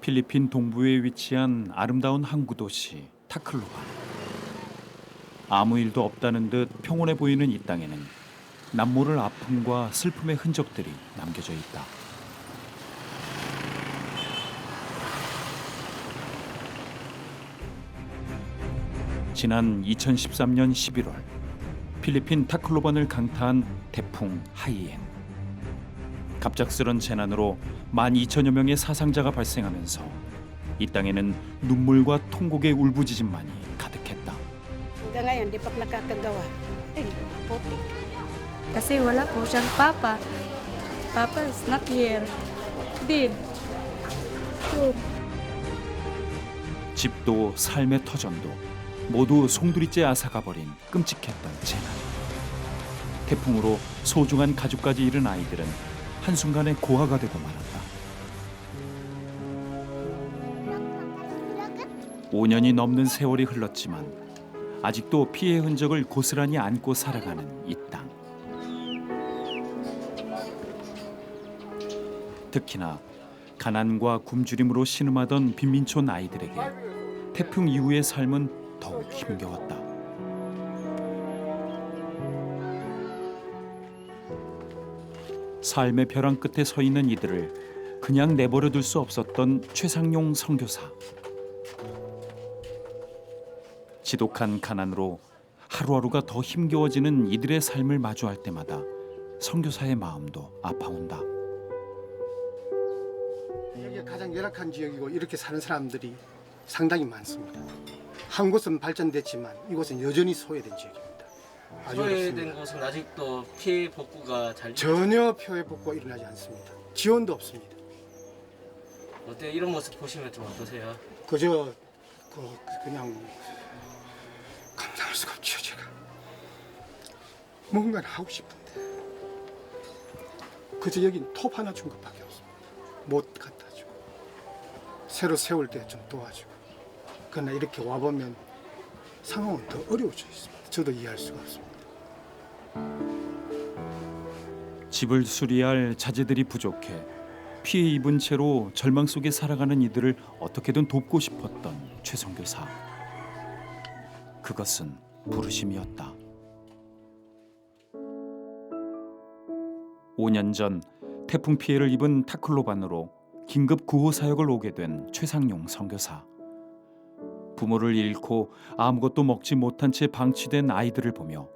필리핀 동부에 위치한 아름다운 항구 도시 타클로반. 아무 일도 없다는 듯 평온해 보이는 이 땅에는 남모를 아픔과 슬픔의 흔적들이 남겨져 있다. 지난 2013년 11월 필리핀 타클로반을 강타한 태풍 하이엔. 갑작스런 재난으로 12,000여 명의 사상자가 발생하면서 이 땅에는 눈물과 통곡의 울부짖음만이 가득했다. Hanggang ngayon, di pa nakakagawa. Putik. Kasi wala po siyang papa. Papa is not here. Dead. 집도 삶의 터전도 모두 송두리째 앗아가 버린 끔찍했던 재난. 태풍으로 소중한 가족까지 잃은 아이들은 한순간에 고아가 되고 말았다. 5년이 넘는 세월이 흘렀지만 아직도 피해 흔적을 고스란히 안고 살아가는 이 땅. 특히나 가난과 굶주림으로 신음하던 빈민촌 아이들에게 태풍 이후의 삶은 더욱 힘겨웠다. 삶의 벼랑 끝에 서 있는 이들을 그냥 내버려 둘 수 없었던 최상용 선교사. 지독한 가난으로 하루하루가 더 힘겨워지는 이들의 삶을 마주할 때마다 선교사의 마음도 아파온다. 여기가 가장 열악한 지역이고 이렇게 사는 사람들이 상당히 많습니다. 한 곳은 발전됐지만 이곳은 여전히 소외된 지역입니다. 아주 소외된 어렵습니다. 곳은 아직도 피해 복구가 잘 전혀 피해 복구가 일어나지 않습니다. 지원도 없습니다. 어때요? 이런 모습 보시면 좀 어떠세요? 그저 그냥 감당할 수가 없죠. 제가 뭔가를 하고 싶은데 그저 여긴 톱 하나 준 것밖에 없습니다. 못 갖다 주고 새로 세울 때 좀 도와주고. 그러나 이렇게 와보면 상황은 더 어려워져 있습니다. 저도 이해할 수가 없습니다. 집을 수리할 자재들이 부족해 피해 입은 채로 절망 속에 살아가는 이들을 어떻게든 돕고 싶었던 최 선교사. 그것은 부르심이었다. 5년 전 태풍 피해를 입은 타클로반으로 긴급 구호 사역을 오게 된 최상용 선교사. 부모를 잃고 아무것도 먹지 못한 채 방치된 아이들을 보며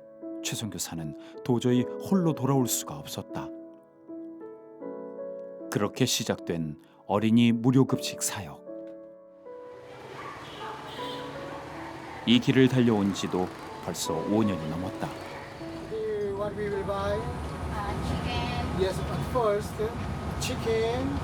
최 선교사는 도저히 홀로 돌아올 수가 없었다. 그렇게 시작된 어린이 무료급식 사역. 이 길을 달려온 지도 벌써 5년이 넘었다. What we will buy? Chicken. Yes, at first, chicken,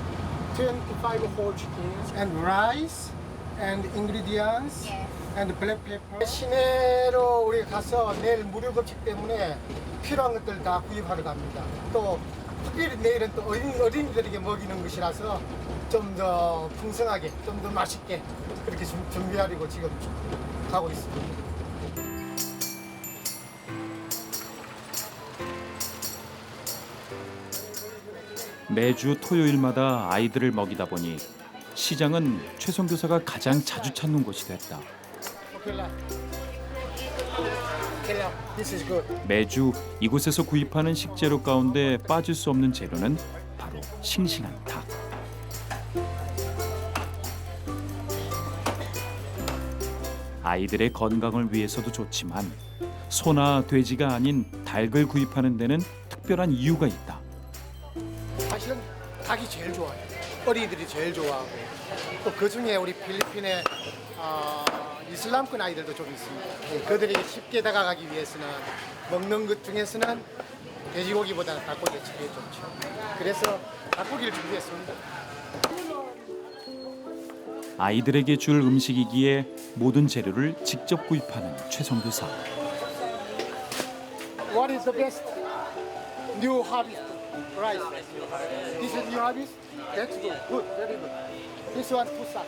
25 whole chickens, and rice, and ingredients, Yes. and black pepper. 시내로 우리 가서 내일 무료 급식 때문에 필요한 것들 다 구입하러 갑니다. 또 특별히 내일은 또 어린이들에게 먹이는 것이라서 좀 더 풍성하게, 좀 더 맛있게 그렇게 준비하려고 지금 가고 있습니다. 매주 토요일마다 아이들을 먹이다 보니 시장은 최 선교사가 가장 자주 찾는 곳이 됐다. This is good. 매주 이곳에서 구입하는 식재료 가운데 빠질 수 없는 재료는 바로 싱싱한 닭. 아이들의 건강을 위해서도 좋지만 소나 돼지가 아닌 닭을 구입하는 데는 특별한 이유가 있다. 사실은 닭이 제일 좋아요. 어린이들이 제일 좋아하고 또 그중에 우리 필리핀의 이슬람권 아이들도 좀 있습니다. 그들이 쉽게 다가가기 위해서는 먹는 것 중에서는 돼지고기보다는 닭고기가 제일 좋죠. 그래서 닭고기를 준비했습니다. 아이들에게 줄 음식이기에 모든 재료를 직접 구입하는 최 선교사. What is the best new harvest rice? This is new harvest. That's good. Good, very good. This one pusak.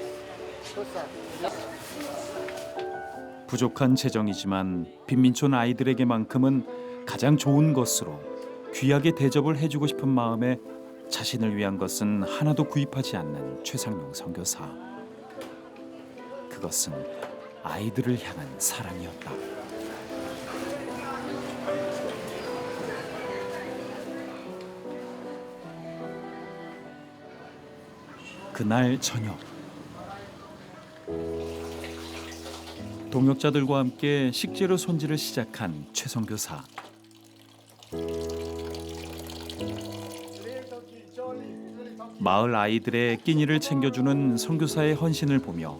부족한 재정이지만 빈민촌 아이들에게만큼은 가장 좋은 것으로 귀하게 대접을 해주고 싶은 마음에 자신을 위한 것은 하나도 구입하지 않는 최상용 선교사. 그것은 아이들을 향한 사랑이었다. 그날 저녁, 동역자들과 함께 식재료 손질을 시작한 최 선교사. 마을 아이들의 끼니를 챙겨주는 선교사의 헌신을 보며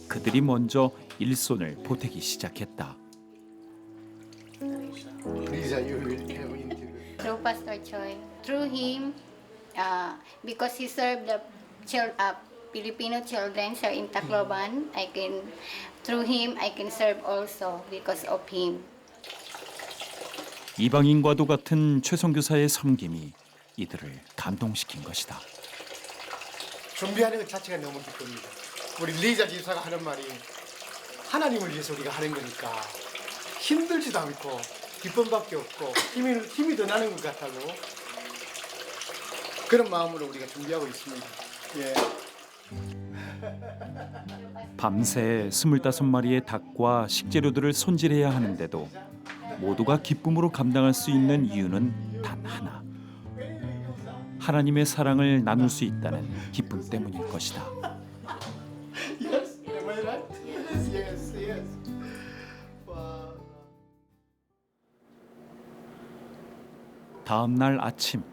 그들이 먼저 일손을 보태기 시작했다. Lisa, you will have interview. Through Pastor Choi. Through him, because he served the Filipino children here in Tacloban, through him, I can serve also because of him. 이방인과도 같은 최 선교사의 섬김이 이들을 감동시킨 것이다. 준비하는 것 자체가 너무 기쁩니다. 우리 리자 집사가 하는 말이 하나님을 위해서 우리가 하는 거니까 힘들지도 않고 기쁨밖에 없고 힘이 더 나는 것 같다고 그런 마음으로 우리가 준비하고 있습니다. 예. 밤새 25마리의 닭과 식재료들을 손질해야 하는데도 모두가 기쁨으로 감당할 수 있는 이유는 단 하나. 하나님의 사랑을 나눌 수 있다는 기쁨 때문일 것이다. Yes, am I right? Yes, yes, yes. Wow. 다음 날 아침,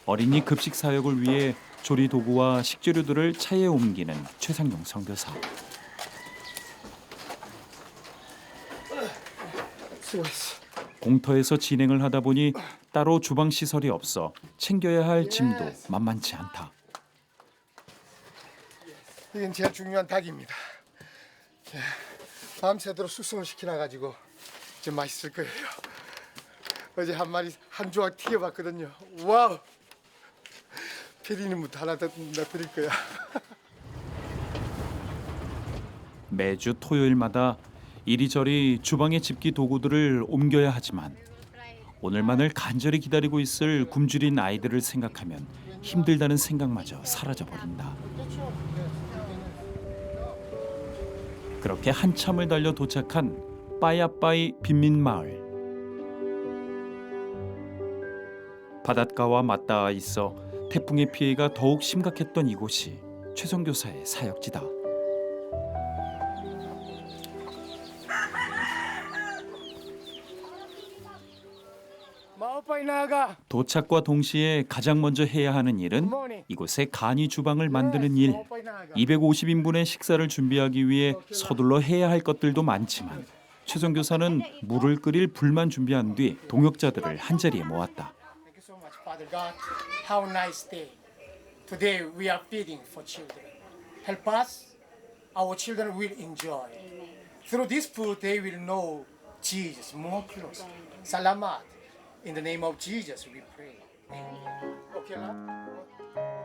어린이 급식 사역을 위해 조리 도구와 식재료들을 차에 옮기는 최상용 선교사. 수고했어. 공터에서 진행을 하다 보니 따로 주방 시설이 없어 챙겨야 할 짐도 만만치 않다. 이건 제일 중요한 닭입니다. 예. 밤새도록 숙성을 시켜놔가지고 좀 맛있을 거예요. 어제 한 조각 튀겨봤거든요. 와우! 피디님부터 하나 더 넣어드릴 거야. 매주 토요일마다 이리저리 주방의 집기 도구들을 옮겨야 하지만 오늘만을 간절히 기다리고 있을 굶주린 아이들을 생각하면 힘들다는 생각마저 사라져버린다. 그렇게 한참을 달려 도착한 빠야빠이 빈민마을. 바닷가와 맞닿아 있어 태풍의 피해가 더욱 심각했던 이곳이 최 선교사의 사역지다. 마오빠이 나가. 도착과 동시에 가장 먼저 해야 하는 일은 이곳의 간이 주방을 만드는 일. 250인분의 식사를 준비하기 위해 서둘러 해야 할 것들도 많지만 최 선교사는 물을 끓일 불만 준비한 뒤 동역자들을 한자리에 모았다. Thank you so much, Father God. How nice day. Today we are feeding for children. Help us. Our children will enjoy. Through this food, they will know Jesus more closely. Salamat. In the name of Jesus, we pray. Okay, Lord?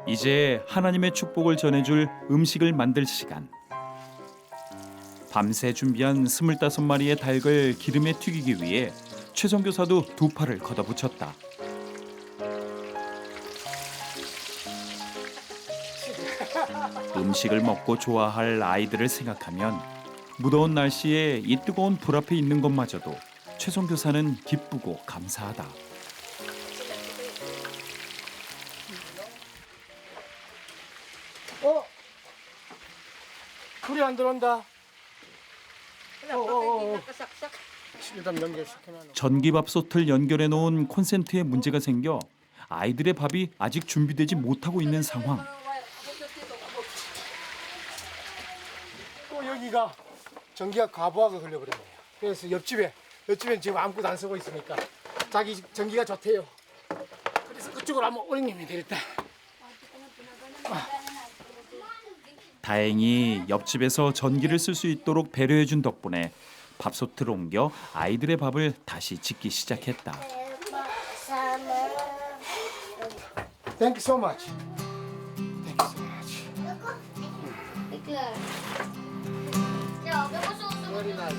이제 하나님의 축복을 전해줄 음식을 만들 시간. 밤새 준비한 25마리의 닭을 기름에 튀기기 위해 최 선교사도 두 팔을 걷어붙였다. 음식을 먹고 좋아할 아이들을 생각하면 무더운 날씨에 이 뜨거운 불 앞에 있는 것마저도 최 선교사는 기쁘고 감사하다. 불이 안 들어온다. 일단 연결시켜놔. 전기밥솥을 연결해 놓은 콘센트에 문제가 생겨 아이들의 밥이 아직 준비되지 못하고 있는 상황. 또 여기가 전기가 과부하가 흘려버렸네요. 그래서 옆집엔 지금 아무것도 안 쓰고 있으니까 자기 전기가 좋대요. 그래서 그쪽으로 한번 어린님이 되겠다. 다행히 옆집에서 전기를 쓸 수 있도록 배려해 준 덕분에 밥솥을 옮겨 아이들의 밥을 다시 짓기 시작했다. Thank you so much. Thank you so much. Very nice.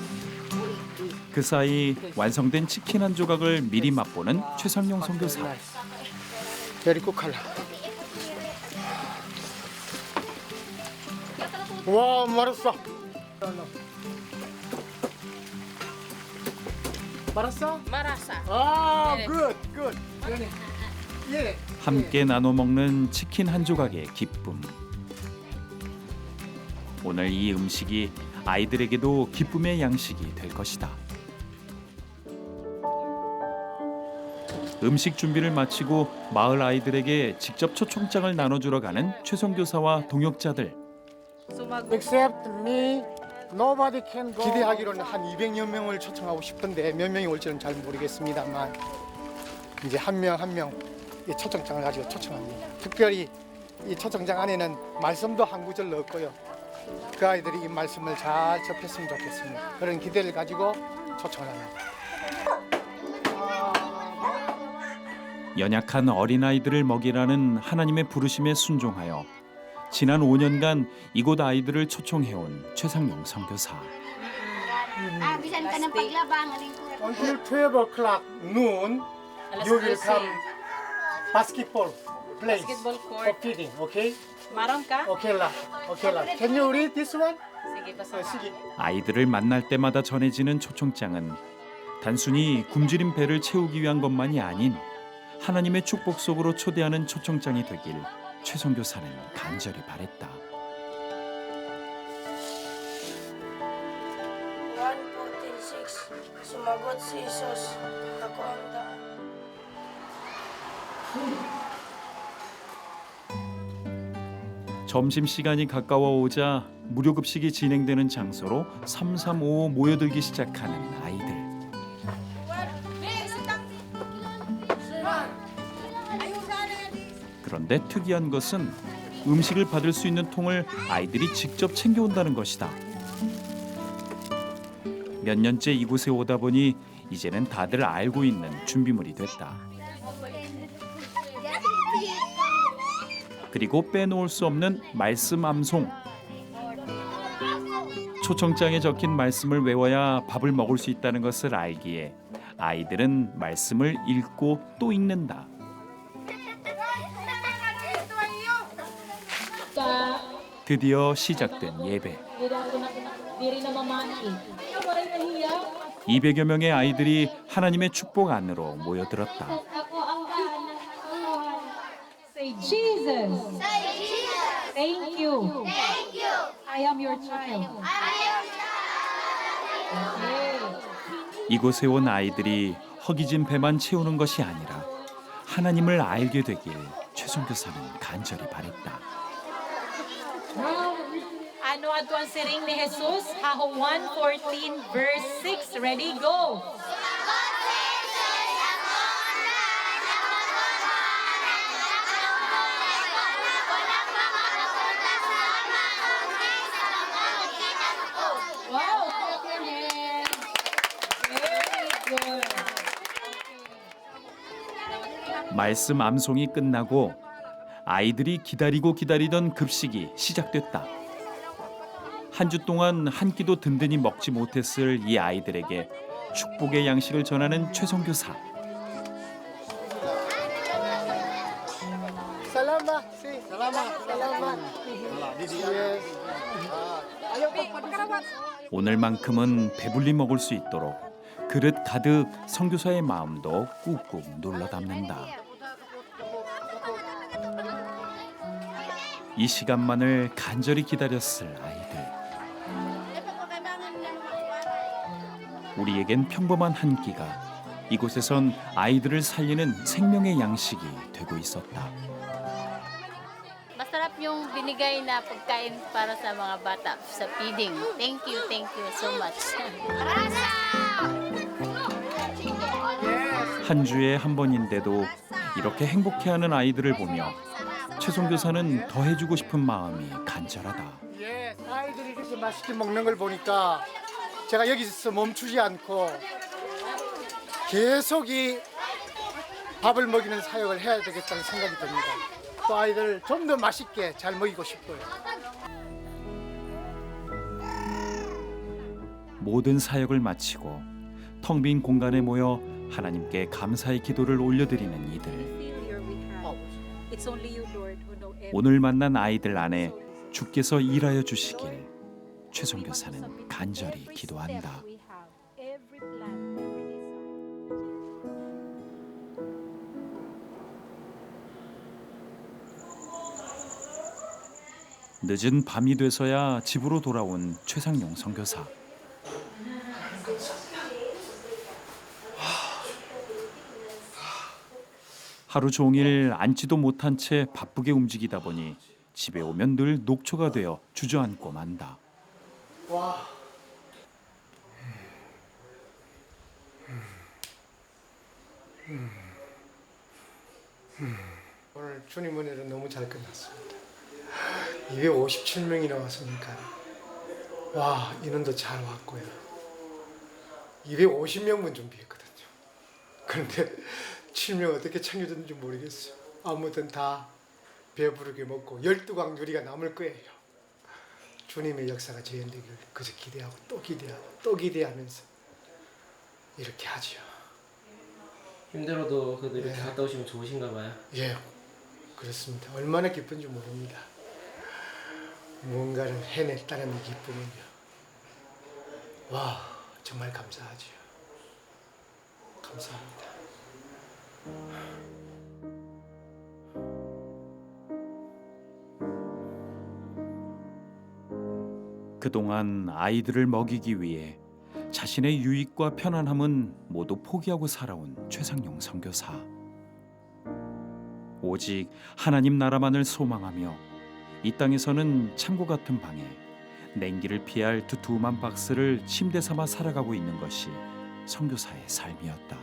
그 사이 완성된 치킨 한 조각을 미리 맛보는 최상용 선교사. Very good color. 와, 말았어. 말았어? Marasa. 아, good, good. 예. 함께 나눠 먹는 치킨 한 조각의 기쁨. 오늘 이 음식이 아이들에게도 기쁨의 양식이 될 것이다. 음식 준비를 마치고 마을 아이들에게 직접 초청장을 나눠주러 가는 최선교사와 동역자들. Except me, nobody can go. 기대하기로는 한 200여 명을 초청하고 싶은데 몇 명이 올지는 잘 모르겠습니다만 이제 한 명 한 명 이 초청장을 가지고 초청합니다. 특별히 이 초청장 안에는 말씀도 한 구절 넣었고요. 그 아이들이 이 말씀을 잘 접했으면 좋겠습니다. 그런 기대를 가지고 초청을 합니다. 연약한 어린아이들을 먹이라는 하나님의 부르심에 순종하여 지난 5년간 이곳 아이들을 초청해온 최상용 선교사. bisan ka ng paglabangan. Until 12 o'clock noon, you will come basketball place Basketball court. for feeding, okay? Maron ka? Okay la, okay la. Can you read this one? Sige, basa. sige. 아이들을 만날 때마다 전해지는 초청장은 단순히 굶주린 배를 채우기 위한 것만이 아닌 하나님의 축복 속으로 초대하는 초청장이 되길 최선교사는 간절히 바랬다. 1:46. Sumagot si Jesus. Ako ang daan. 점심시간이 가까워 오자 무료급식이 진행되는 장소로 335 모여들기 시작하는 아이들. 그런데 특이한 것은 음식을 받을 수 있는 통을 아이들이 직접 챙겨온다는 것이다. 몇 년째 이곳에 오다 보니 이제는 다들 알고 있는 준비물이 됐다. 그리고 빼놓을 수 없는 말씀 암송. 초청장에 적힌 말씀을 외워야 밥을 먹을 수 있다는 것을 알기에 아이들은 말씀을 읽고 또 읽는다. 드디어 시작된 예배. 200여 명의 아이들이 하나님의 축복 안으로 모여들었다. Say Jesus. Thank you. I am your child. 이곳에 온 아이들이 허기진 배만 채우는 것이 아니라 하나님을 알게 되길 최선교사는 간절히 바랬다. Ano ato ang siring ni Jesus? Haho 1:14 verse 6. Ready, go. Wow, clap your hands. Very good. 말씀 암송이 끝나고 아이들이 기다리던 급식이 시작됐다. 한 주 동안 한 끼도 든든히 먹지 못했을 이 아이들에게 축복의 양식을 전하는 최선교사. Salamat, si. Salamat. Yes. 오늘만큼은 배불리 먹을 수 있도록 그릇 가득 선교사의 마음도 꾹꾹 눌러 담는다. 이 시간만을 간절히 기다렸을 아이들. 우리에겐 평범한 한 끼가 이곳에선 아이들을 살리는 생명의 양식이 되고 있었다. Masarap yung binigay na pagkain para sa mga bata sa feeding. Thank you so much. 한 주에 한 번인데도 이렇게 행복해하는 아이들을 보며 최선교사는 더 해주고 싶은 마음이 간절하다. 예, 아이들이 이렇게 맛있게 먹는 걸 보니까 제가 여기서 멈추지 않고 계속 이 밥을 먹이는 사역을 해야 되겠다는 생각이 듭니다. 또 아이들 좀 더 맛있게 잘 먹이고 싶고요. 모든 사역을 마치고 텅 빈 공간에 모여 하나님께 감사의 기도를 올려드리는 이들. It's only you, Lord, who know every 오늘 만난 아이들 안에 주께서 일하여 주시길 최 선교사는 간절히 기도한다. we have, every plan, every desire. 늦은 밤이 돼서야 집으로 돌아온 최상용 선교사. 하루 종일 앉지도 못한 채 바쁘게 움직이다 보니 집에 오면 늘 녹초가 되어 주저앉고 만다. 와. 오늘 주님 은혜로 너무 잘 끝났습니다. 257명이나 왔으니까 와, 인원도 잘 왔고요. 250명분 준비했거든요. 그런데 7명 어떻게 챙겨줬는지 모르겠어요. 아무튼 다 배부르게 먹고 12광 요리가 남을 거예요. 주님의 역사가 재현되기를 그저 기대하고 또 기대하고 또 기대하면서 이렇게 하지요. 힘들어도 그래도 이렇게 네. 갔다 오시면 좋으신가 봐요. 예, 그렇습니다. 얼마나 기쁜지 모릅니다. 무언가를 해냈다는 기쁨은요. 와, 정말 감사하지요. 감사합니다. 그동안 아이들을 먹이기 위해 자신의 유익과 편안함은 모두 포기하고 살아온 최상용 선교사. 오직 하나님 나라만을 소망하며 이 땅에서는 창고 같은 방에 냉기를 피할 두툼한 박스를 침대 삼아 살아가고 있는 것이 선교사의 삶이었다.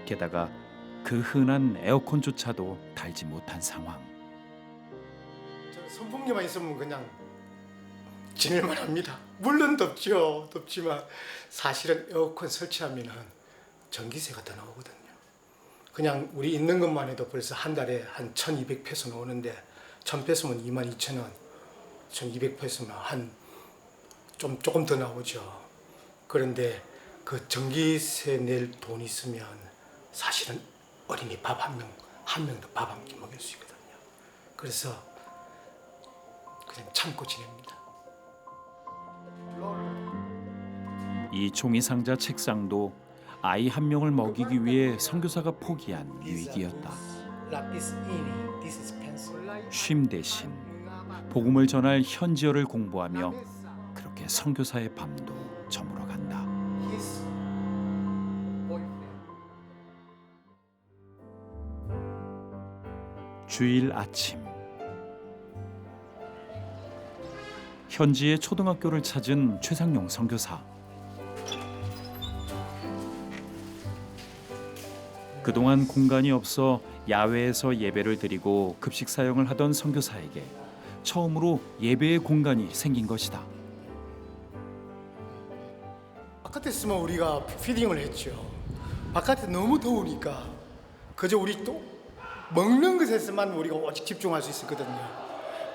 게다가 그 흔한 에어컨조차도 달지 못한 상황. 저는 선풍기만 있으면 그냥 지낼만 합니다. 물론 덥죠. 덥지만 사실은 에어컨 설치하면 전기세가 더 나오거든요. 그냥 우리 있는 것만 해도 벌써 한 달에 한 1200페소 나오는데 1000페소면 22,000원, 1200페소면 한 조금 더 나오죠. 그런데 그 전기세 낼 돈 있으면 사실은 어린이 밥 한 명도 밥 한 끼 먹일 수 있거든요. 그래서 그냥 참고 지냅니다. 이 종이 상자 책상도 아이 한 명을 먹이기 위해 선교사가 포기한 유익이었다. 쉼 대신 복음을 전할 현지어를 공부하며 그렇게 선교사의 밤도 저물어 간다. 주일 아침, 현지의 초등학교를 찾은 최상용 선교사. 그동안 공간이 없어 야외에서 예배를 드리고 급식 사용을 하던 선교사에게 처음으로 예배의 공간이 생긴 것이다. 바깥에 있으면 우리가 피딩을 했죠. 바깥에 너무 더우니까 그저 우리 또 먹는 것에서만 우리가 오직 집중할 수 있었거든요.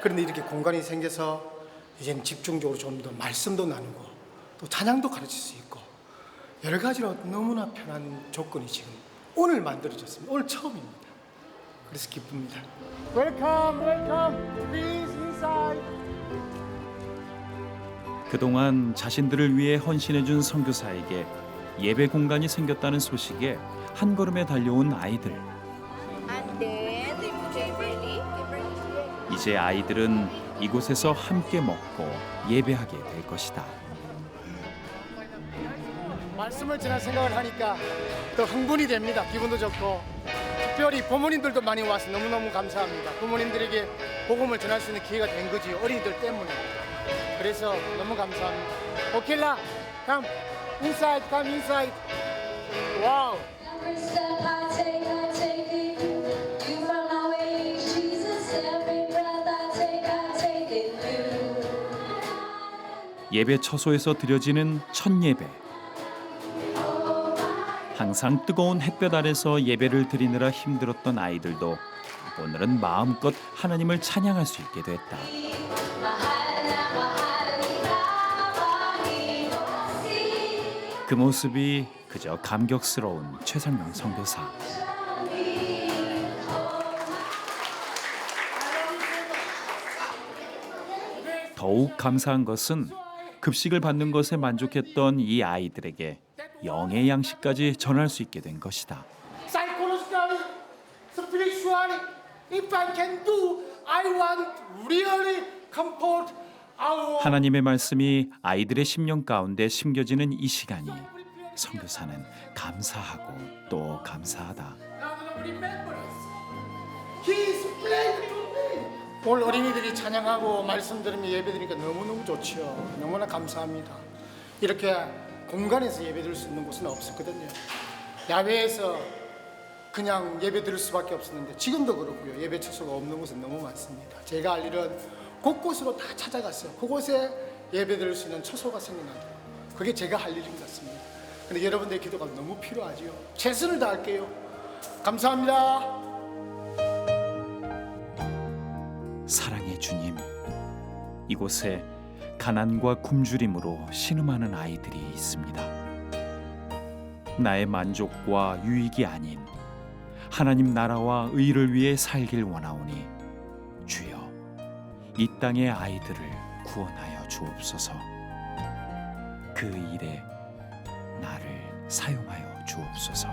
그런데 이렇게 공간이 생겨서 이제는 집중적으로 좀 더 말씀도 나누고 또 찬양도 가르칠 수 있고 여러 가지로 너무나 편한 조건이 지금 오늘 만들어졌습니다. 오늘 처음입니다. 그래서 기쁩니다. Welcome, welcome. Please inside. 그동안 자신들을 위해 헌신해준 선교사에게 예배 공간이 생겼다는 소식에 한 걸음에 달려온 아이들. 이제 아이들은 이곳에서 함께 먹고 예배하게 될 것이다. 말씀을 전할 생각을 하니까 더 흥분이 됩니다. 기분도 좋고 특별히 부모님들도 많이 와서 너무너무 감사합니다. 부모님들에게 복음을 전할 수 있는 기회가 된 거지 어린이들 때문에. 그래서 너무 감사합니다. 오킬라, come inside, come inside. 와우. Every step I take it you. You found my way, Jesus. Every breath I take it you. 예배 처소에서 드려지는 첫 예배. 항상 뜨거운 햇볕 아래서 예배를 드리느라 힘들었던 아이들도 오늘은 마음껏 하나님을 찬양할 수 있게 됐다. 그 모습이 그저 감격스러운 최상용 선교사. 더욱 감사한 것은 급식을 받는 것에 만족했던 이 아이들에게 영의 양식까지 전할 수 있게 된 것이다. Psychologically, spiritually, if I can do, I want really comfort our 하나님의 말씀이 아이들의 심령 가운데 심겨지는 이 시간이 선교사는 감사하고 또 감사하다. 오늘 어린이들이 찬양하고 말씀 들으며 예배 드리니까 너무너무 좋죠. 너무나 감사합니다. 이렇게 공간에서 예배 드릴 수 있는 곳은 없었거든요. 야외에서 그냥 예배 드릴 수밖에 없었는데 지금도 그렇고요. 예배 처소가 없는 곳은 너무 많습니다. 제가 알 일은 곳곳으로 다 찾아갔어요. 그곳에 예배 드릴 수 있는 처소가 생겨나더라고요. 그게 제가 할 일인 것 같습니다. 근데 여러분들의 기도가 너무 필요하죠. 최선을 다할게요. 감사합니다. 사랑의 주님, 이곳에 가난과 굶주림으로 신음하는 아이들이 있습니다. 나의 만족과 유익이 아닌 하나님 나라와 의를 위해 살길 원하오니 주여, 이 땅의 아이들을 구원하여 주옵소서. 그 일에 나를 사용하여 주옵소서.